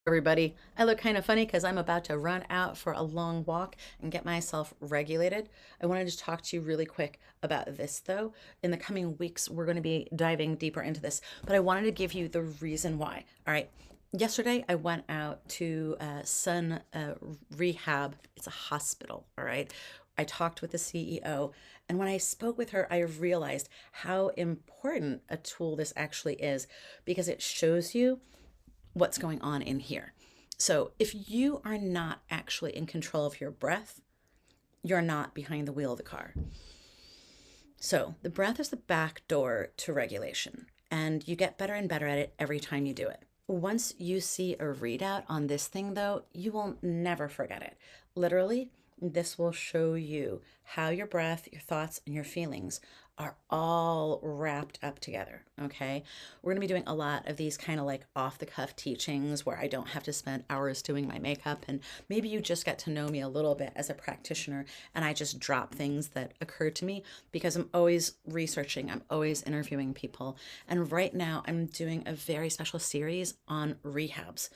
Everybody. I look kind of funny because I'm about to run out for a long walk and get myself regulated. I wanted to talk to you really quick about this though. In the coming weeks, we're going to be diving deeper into this, but I wanted to give you the reason why. All right. Yesterday, I went out to Sun Rehab. It's a hospital. All right. I talked with the CEO, and when I spoke with her, I realized how important a tool this actually is because it shows you what's going on in here. So if you are not actually in control of your breath, you're not behind the wheel of the car. So the breath is the back door to regulation, and you get better and better at it every time you do it. Once you see a readout on this thing, though, you will never forget it. Literally, this will show you how your breath, your thoughts, and your feelings are all wrapped up together. Okay. We're going to be doing a lot of these kind of like off the cuff teachings where I don't have to spend hours doing my makeup. And maybe you just get to know me a little bit as a practitioner and I just drop things that occur to me because I'm always researching, I'm always interviewing people. And right now I'm doing a very special series on rehabs.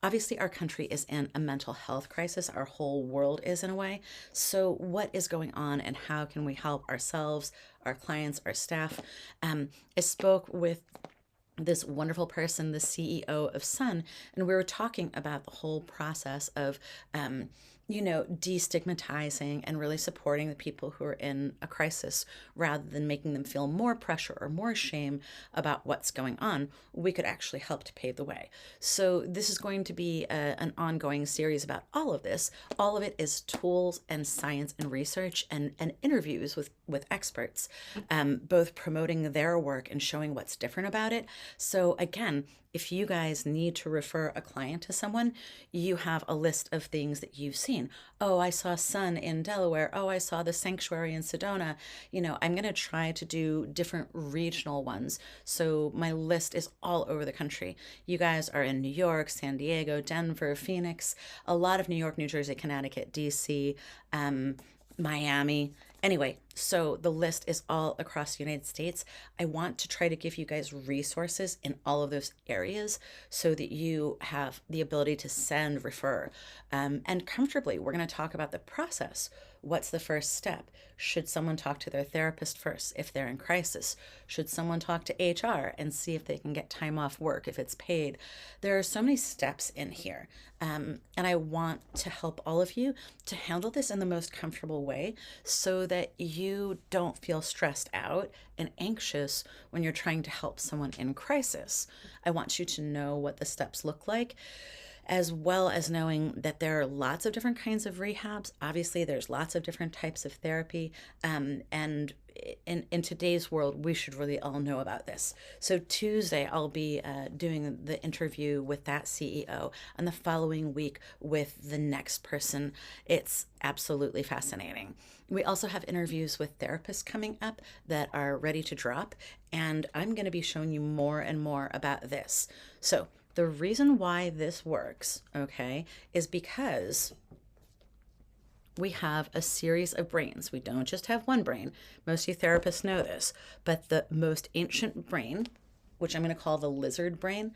Obviously, our country is in a mental health crisis. Our whole world is, in a way. So, what is going on, and how can we help ourselves, our clients, our staff? I spoke with this wonderful person, the CEO of Sun, and we were talking about the whole process of, destigmatizing and really supporting the people who are in a crisis rather than making them feel more pressure or more shame about what's going on. We could actually help to pave the way. So, this is going to be an ongoing series about all of this. All of it is tools and science and research and interviews with experts, both promoting their work and showing what's different about it. So, again, if you guys need to refer a client to someone, you have a list of things that you've seen. Oh, I saw Sun in Delaware. Oh, I saw the Sanctuary in Sedona. I'm going to try to do different regional ones. So my list is all over the country. You guys are in New York, San Diego, Denver, Phoenix, a lot of New York, New Jersey, Connecticut, DC, Miami. Anyway, so the list is all across the United States. I want to try to give you guys resources in all of those areas so that you have the ability to send, refer, and comfortably. We're going to talk about the process. What's the first step? Should someone talk to their therapist first if they're in crisis? Should someone talk to HR and see if they can get time off work if it's paid? There are so many steps in here. And I want to help all of you to handle this in the most comfortable way so that you don't feel stressed out and anxious when you're trying to help someone in crisis. I want you to know what the steps look like, as well as knowing that there are lots of different kinds of rehabs. Obviously, there's lots of different types of therapy. And in today's world, we should really all know about this. So Tuesday, I'll be doing the interview with that CEO, and the following week with the next person. It's absolutely fascinating. We also have interviews with therapists coming up that are ready to drop, and I'm going to be showing you more and more about this. So the reason why this works, okay, is because we have a series of brains. We don't just have one brain. Most of you therapists know this, but the most ancient brain, which I'm going to call the lizard brain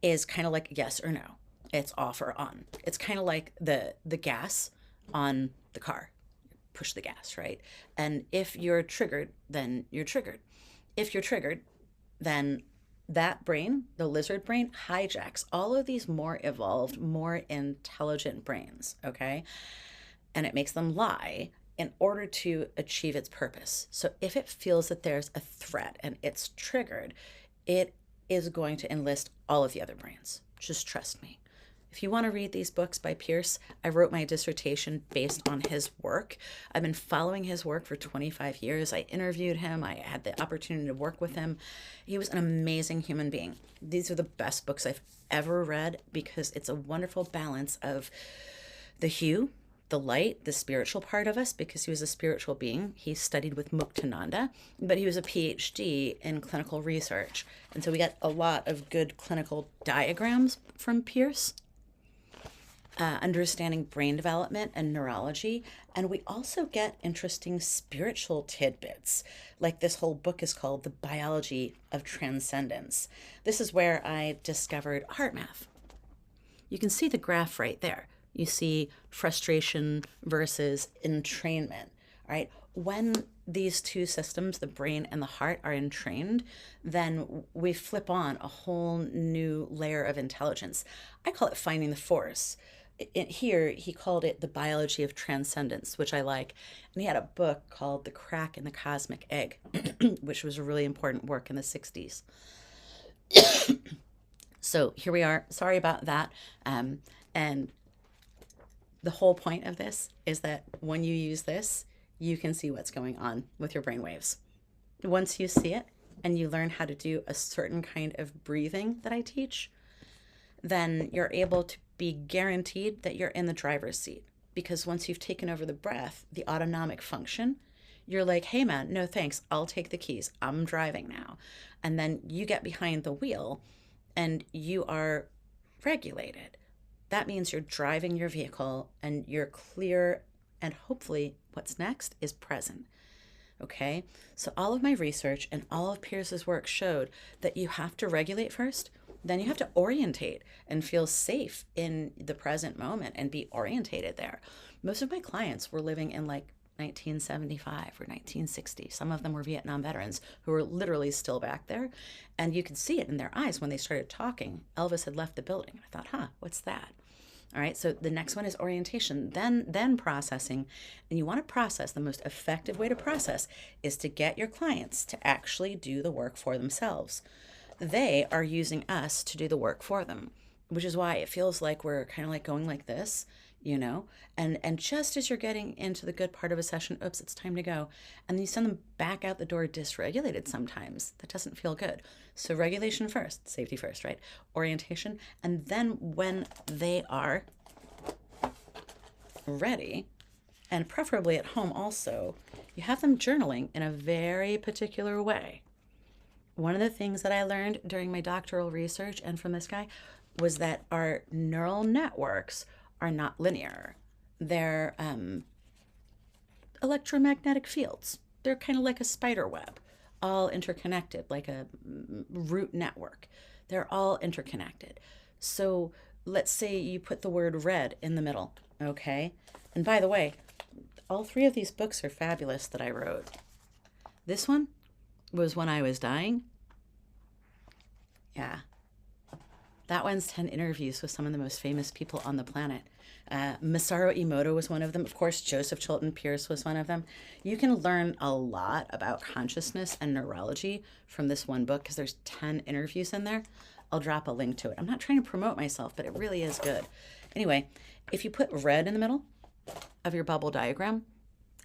is kind of like yes or no. It's off or on. It's kind of like the gas on the car. Push the gas, right? And if you're triggered, then you're triggered. If you're triggered, then that brain, the lizard brain, hijacks all of these more evolved, more intelligent brains, okay? And it makes them lie in order to achieve its purpose. So if it feels that there's a threat and it's triggered, it is going to enlist all of the other brains. Just trust me. If you want to read these books by Pierce, I wrote my dissertation based on his work. I've been following his work for 25 years. I interviewed him. I had the opportunity to work with him. He was an amazing human being. These are the best books I've ever read because it's a wonderful balance of the hue, the light, the spiritual part of us, because he was a spiritual being. He studied with Muktananda, but he was a PhD in clinical research. And so we got a lot of good clinical diagrams from Pierce. Understanding brain development and neurology. And we also get interesting spiritual tidbits. Like this whole book is called The Biology of Transcendence. This is where I discovered HeartMath. You can see the graph right there. You see frustration versus entrainment, right? When these two systems, the brain and the heart, are entrained, then we flip on a whole new layer of intelligence. I call it finding the force. Here, he called it the biology of transcendence, which I like. And he had a book called The Crack in the Cosmic Egg, which was a really important work in the 60s. So here we are. Sorry about that. And the whole point of this is that when you use this, you can see what's going on with your brain waves. Once you see it and you learn how to do a certain kind of breathing that I teach, then you're able to be guaranteed that you're in the driver's seat. Because once you've taken over the breath, the autonomic function, you're like, hey man, no thanks, I'll take the keys. I'm driving now. And then you get behind the wheel and you are regulated. That means you're driving your vehicle and you're clear, and hopefully what's next is present. Okay? So all of my research and all of Pierce's work showed that you have to regulate first, then you have to orientate and feel safe in the present moment and be orientated there. Most of my clients were living in like 1975 or 1960. Some of them were Vietnam veterans who were literally still back there. And you could see it in their eyes when they started talking. Elvis had left the building. I thought, what's that? All right, so the next one is orientation, then processing. And you want to process. The most effective way to process is to get your clients to actually do the work for themselves. They are using us to do the work for them, which is why it feels like we're kind of like going like this, and just as you're getting into the good part of a session, oops, it's time to go. And then you send them back out the door dysregulated sometimes. That doesn't feel good. So regulation first, safety first, right? Orientation. And then when they are ready, and preferably at home also, you have them journaling in a very particular way. One of the things that I learned during my doctoral research and from this guy was that our neural networks are not linear. They're electromagnetic fields. They're kind of like a spider web, all interconnected, like a root network. They're all interconnected. So let's say you put the word red in the middle, okay? And by the way, all three of these books are fabulous that I wrote. This one was when I was dying. Yeah. That one's 10 interviews with some of the most famous people on the planet. Masaru Emoto was one of them. Of course, Joseph Chilton Pierce was one of them. You can learn a lot about consciousness and neurology from this one book because there's 10 interviews in there. I'll drop a link to it. I'm not trying to promote myself, but it really is good. Anyway, if you put red in the middle of your bubble diagram,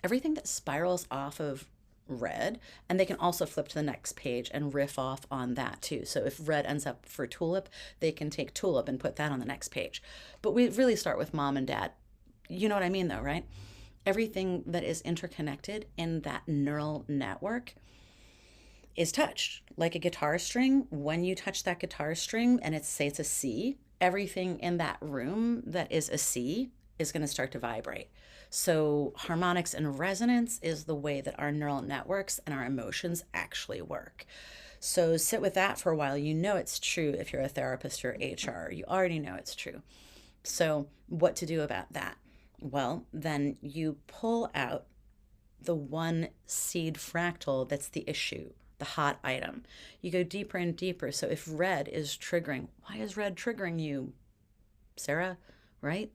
everything that spirals off of red, and they can also flip to the next page and riff off on that too. So if red ends up for tulip, they can take tulip and put that on the next page. But we really start with mom and dad. You know what I mean though, right? Everything that is interconnected in that neural network is touched. Like a guitar string, when you touch that guitar string and say it's a C, everything in that room that is a C is going to start to vibrate. So harmonics and resonance is the way that our neural networks and our emotions actually work. So sit with that for a while. You know it's true if you're a therapist or HR. You already know it's true. So what to do about that? Well, then you pull out the one seed fractal that's the issue, the hot item. You go deeper and deeper. So if red is triggering, why is red triggering you, Sarah? Right?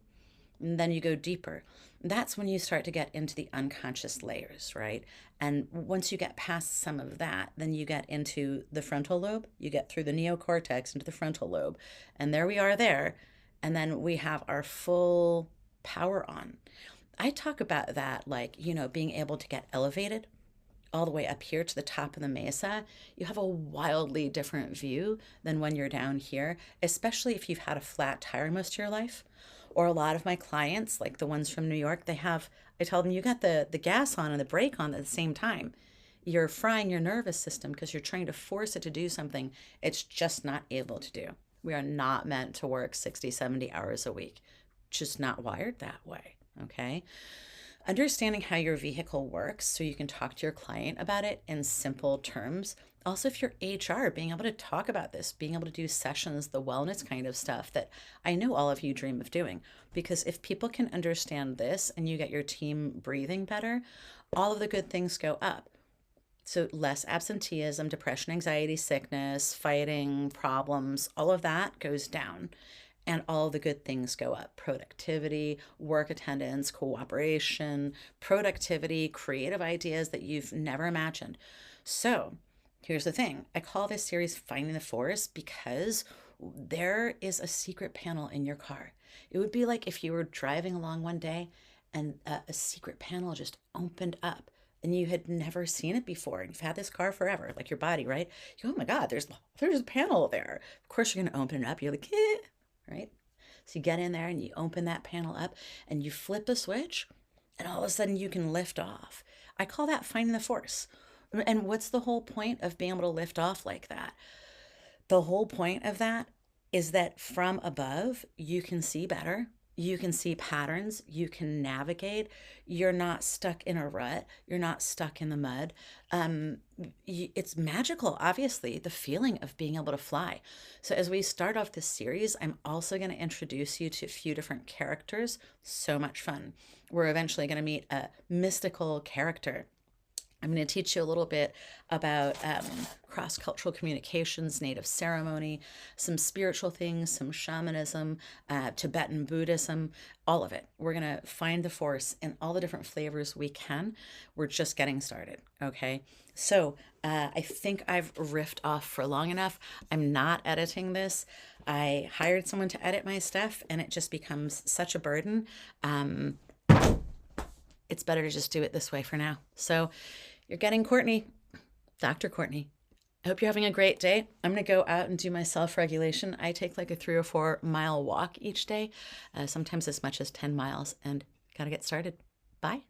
And then you go deeper. That's when you start to get into the unconscious layers, right? And once you get past some of that, then you get into the frontal lobe. You get through the neocortex into the frontal lobe. And there we are there. And then we have our full power on. I talk about that like, being able to get elevated all the way up here to the top of the mesa. You have a wildly different view than when you're down here, especially if you've had a flat tire most of your life. Or a lot of my clients, like the ones from New York, I tell them you got the gas on and the brake on at the same time. You're frying your nervous system because you're trying to force it to do something it's just not able to do. We are not meant to work 60, 70 hours a week. Just not wired that way, okay? Understanding how your vehicle works so you can talk to your client about it in simple terms Also, if you're HR, being able to talk about this, being able to do sessions, the wellness kind of stuff that I know all of you dream of doing. Because if people can understand this and you get your team breathing better, all of the good things go up. So, less absenteeism, depression, anxiety, sickness, fighting, problems, all of that goes down. And all the good things go up: productivity, work attendance, cooperation, productivity, creative ideas that you've never imagined. So, here's the thing, I call this series Finding the Forest because there is a secret panel in your car. It would be like if you were driving along one day and a secret panel just opened up and you had never seen it before, and you've had this car forever, like your body, right? You go, oh my God, there's a panel there. Of course you're gonna open it up. You're like, right? So you get in there and you open that panel up and you flip the switch, and all of a sudden you can lift off. I call that finding the force. And what's the whole point of being able to lift off like that? The whole point of that is that from above, you can see better. You can see patterns. You can navigate. You're not stuck in a rut. You're not stuck in the mud. It's magical, obviously, the feeling of being able to fly. So, as we start off this series, I'm also going to introduce you to a few different characters. So much fun. We're eventually going to meet a mystical character. I'm going to teach you a little bit about cross-cultural communications, native ceremony, some spiritual things, some shamanism, Tibetan Buddhism, all of it. We're going to find the force in all the different flavors we can. We're just getting started, okay? So I think I've riffed off for long enough. I'm not editing this. I hired someone to edit my stuff, and it just becomes such a burden. It's better to just do it this way for now. So you're getting Courtney, Dr. Courtney. I hope you're having a great day. I'm going to go out and do my self-regulation. I take like a 3 or 4 mile walk each day, sometimes as much as 10 miles, and got to get started. Bye.